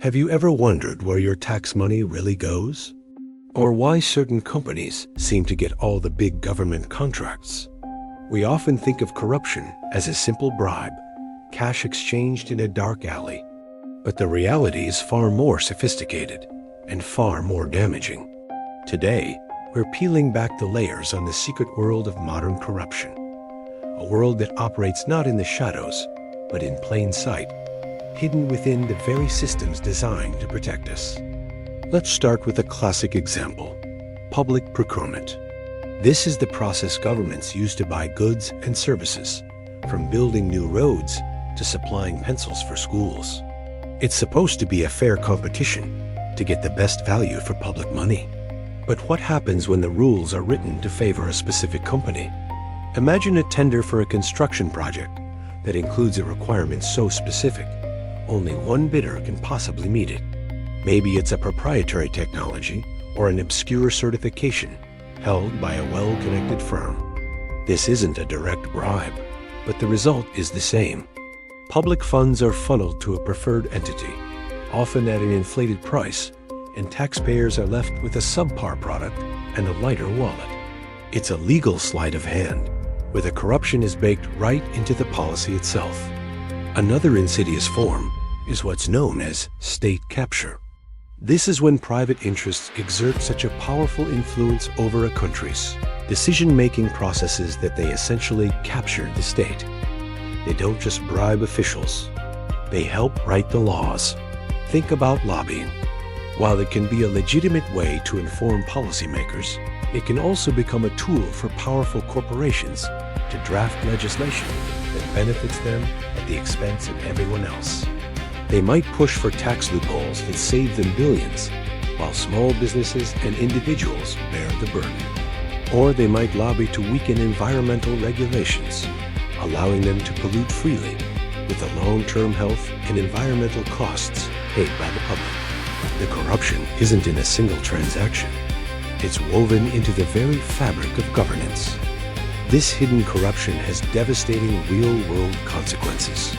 Have you ever wondered where your tax money really goes? Or why certain companies seem to get all the big government contracts? We often think of corruption as a simple bribe, cash exchanged in a dark alley. But the reality is far more sophisticated and far more damaging. Today, we're peeling back the layers on the secret world of modern corruption. A world that operates not in the shadows, but in plain sight, hidden within the very systems designed to protect us. Let's start with a classic example: public procurement. This is the process governments use to buy goods and services, from building new roads to supplying pencils for schools. It's supposed to be a fair competition to get the best value for public money. But what happens when the rules are written to favor a specific company? Imagine a tender for a construction project that includes a requirement so specific, only one bidder can possibly meet it. Maybe it's a proprietary technology or an obscure certification held by a well-connected firm. This isn't a direct bribe, but the result is the same. Public funds are funneled to a preferred entity, often at an inflated price, and taxpayers are left with a subpar product and a lighter wallet. It's a legal sleight of hand, where the corruption is baked right into the policy itself. Another insidious form is what's known as state capture. This is when private interests exert such a powerful influence over a country's decision-making processes that they essentially capture the state. They don't just bribe officials, they help write the laws. Think about lobbying. While it can be a legitimate way to inform policymakers, it can also become a tool for powerful corporations to draft legislation that benefits them at the expense of everyone else. They might push for tax loopholes that save them billions, while small businesses and individuals bear the burden. Or they might lobby to weaken environmental regulations, allowing them to pollute freely, with the long-term health and environmental costs paid by the public. The corruption isn't in a single transaction. It's woven into the very fabric of governance. This hidden corruption has devastating real-world consequences.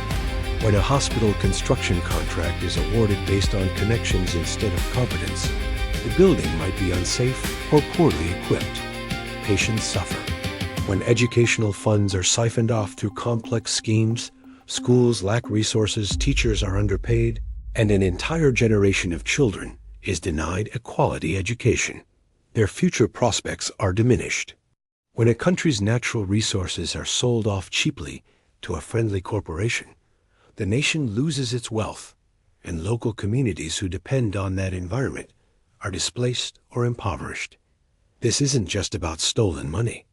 When a hospital construction contract is awarded based on connections instead of competence, the building might be unsafe or poorly equipped. Patients suffer. When educational funds are siphoned off through complex schemes, schools lack resources, teachers are underpaid, and an entire generation of children is denied a quality education. Their future prospects are diminished. When a country's natural resources are sold off cheaply to a friendly corporation, the nation loses its wealth, and local communities who depend on that environment are displaced or impoverished. This isn't just about stolen money.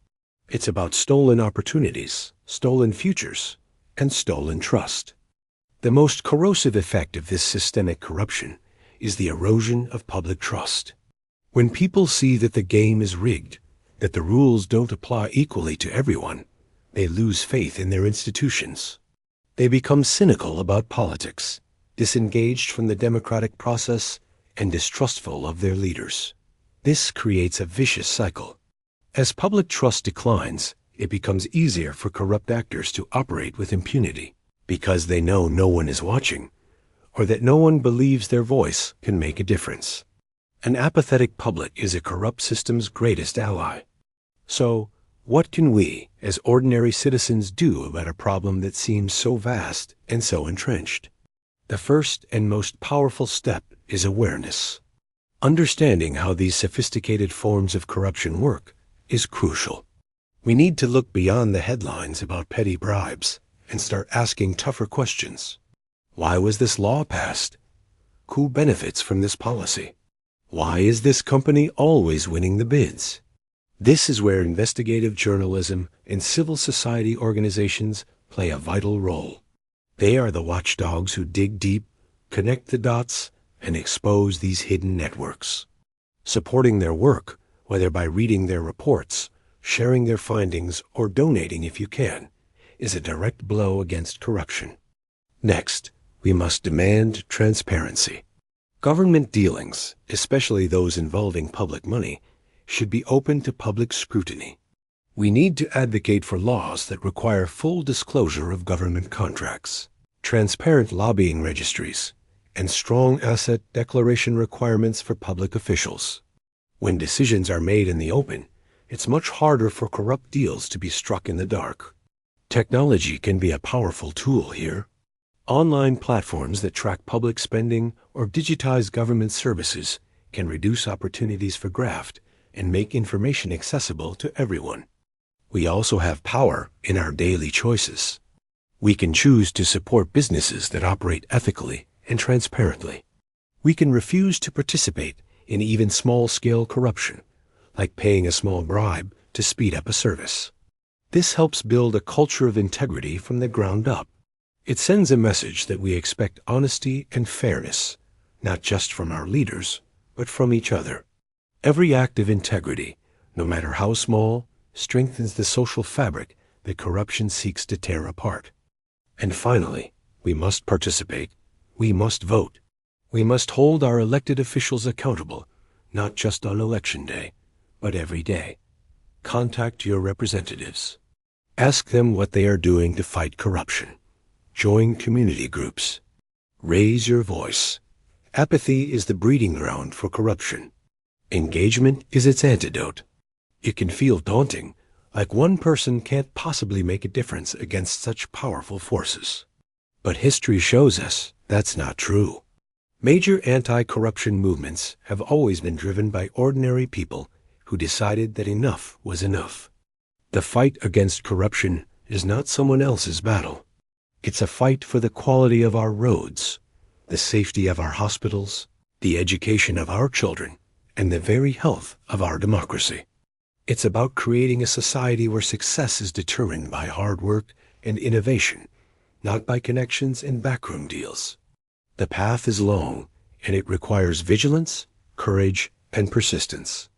It's about stolen opportunities, stolen futures, and stolen trust. The most corrosive effect of this systemic corruption is the erosion of public trust. When people see that the game is rigged, that the rules don't apply equally to everyone, they lose faith in their institutions. They become cynical about politics, disengaged from the democratic process, and distrustful of their leaders. This creates a vicious cycle. As public trust declines, it becomes easier for corrupt actors to operate with impunity, because they know no one is watching, or that no one believes their voice can make a difference. An apathetic public is a corrupt system's greatest ally. So, what can we, as ordinary citizens, do about a problem that seems so vast and so entrenched? The first and most powerful step is awareness. Understanding how these sophisticated forms of corruption work is crucial. We need to look beyond the headlines about petty bribes and start asking tougher questions. Why was this law passed? Who benefits from this policy? Why is this company always winning the bids? This is where investigative journalism and civil society organizations play a vital role. They are the watchdogs who dig deep, connect the dots, and expose these hidden networks. Supporting their work, whether by reading their reports, sharing their findings, or donating if you can, is a direct blow against corruption. Next, we must demand transparency. Government dealings, especially those involving public money, should be open to public scrutiny. We need to advocate for laws that require full disclosure of government contracts, transparent lobbying registries, and strong asset declaration requirements for public officials. When decisions are made in the open, it's much harder for corrupt deals to be struck in the dark. Technology can be a powerful tool here. Online platforms that track public spending or digitize government services can reduce opportunities for graft and make information accessible to everyone. We also have power in our daily choices. We can choose to support businesses that operate ethically and transparently. We can refuse to participate in even small-scale corruption, like paying a small bribe to speed up a service. This helps build a culture of integrity from the ground up. It sends a message that we expect honesty and fairness, not just from our leaders, but from each other. Every act of integrity, no matter how small, strengthens the social fabric that corruption seeks to tear apart. And finally, we must participate. We must vote. We must hold our elected officials accountable, not just on election day, but every day. Contact your representatives. Ask them what they are doing to fight corruption. Join community groups. Raise your voice. Apathy is the breeding ground for corruption. Engagement is its antidote. It can feel daunting, like one person can't possibly make a difference against such powerful forces. But history shows us that's not true. Major anti-corruption movements have always been driven by ordinary people who decided that enough was enough. The fight against corruption is not someone else's battle. It's a fight for the quality of our roads, the safety of our hospitals, the education of our children, and the very health of our democracy. It's about creating a society where success is determined by hard work and innovation, not by connections and backroom deals. The path is long, and it requires vigilance, courage, and persistence.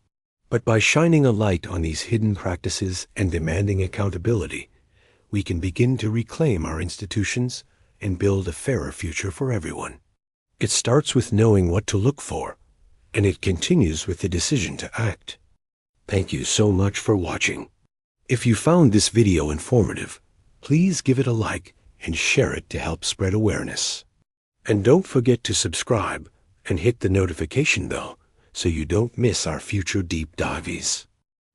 But by shining a light on these hidden practices and demanding accountability, we can begin to reclaim our institutions and build a fairer future for everyone. It starts with knowing what to look for, and it continues with the decision to act. Thank you so much for watching. If you found this video informative, please give it a like and share it to help spread awareness. And don't forget to subscribe and hit the notification bell so you don't miss our future deep dives.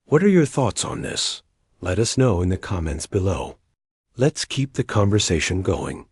What are your thoughts on this? Let us know in the comments below. Let's keep the conversation going.